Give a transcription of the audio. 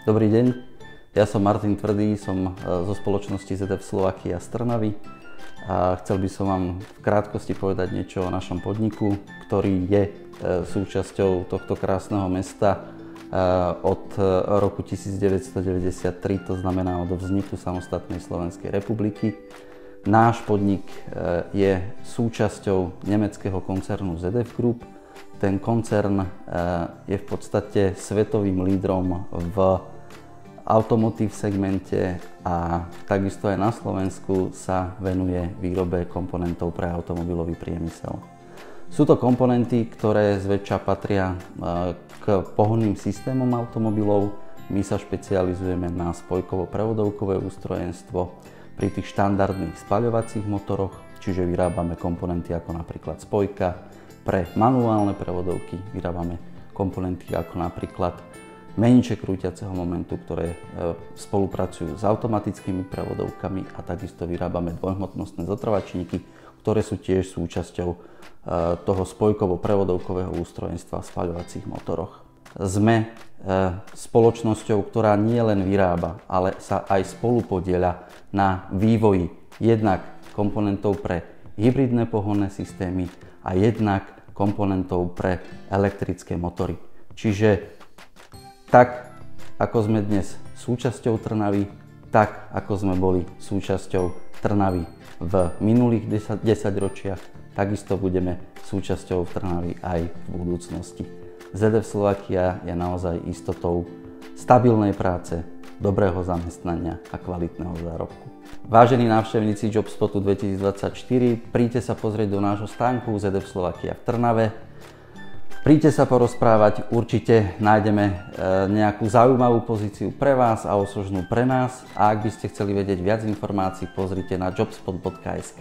Dobrý deň, ja som Martin Tvrdý, som zo spoločnosti ZF Slovakia z Trnavy a chcel by som vám v krátkosti povedať niečo o našom podniku, ktorý je súčasťou tohto krásneho mesta od roku 1993, to znamená od vzniku samostatnej Slovenskej republiky. Náš podnik je súčasťou nemeckého koncernu ZF Group. Ten koncern je v podstate svetovým lídrom v automotív segmente a takisto aj na Slovensku sa venuje výrobe komponentov pre automobilový priemysel. Sú to komponenty, ktoré zväčša patria k pohonným systémom automobilov. My sa špecializujeme na spojkovo-prevodovkové ústrojenstvo pri tých štandardných spaľovacích motoroch, čiže vyrábame komponenty ako napríklad spojka. Pre manuálne prevodovky vyrábame komponenty ako napríklad meniče krútiaceho momentu, ktoré spolupracujú s automatickými prevodovkami, a takisto vyrábame dvojhmotnostné zotrvačníky, ktoré sú tiež súčasťou toho spojkovo-prevodovkového ústrojenstva v spaľovacích motoroch. Sme spoločnosťou, ktorá nie len vyrába, ale sa aj spolupodieľa na vývoji jednak komponentov pre hybridné pohonné systémy a jednak komponentov pre elektrické motory. Čiže tak, ako sme dnes súčasťou Trnavy, tak, ako sme boli súčasťou Trnavy v minulých 10 ročiach, takisto budeme súčasťou Trnavy aj v budúcnosti. ZF Slovakia je naozaj istotou stabilnej práce, dobrého zamestnania a kvalitného zárobku. Vážení návštevníci JobSpotu 2024, príďte sa pozrieť do nášho stánku ZF Slovakia v Trnave. Príďte sa porozprávať, určite nájdeme nejakú zaujímavú pozíciu pre vás a osožnú pre nás. A ak by ste chceli vedieť viac informácií, pozrite na jobspot.sk.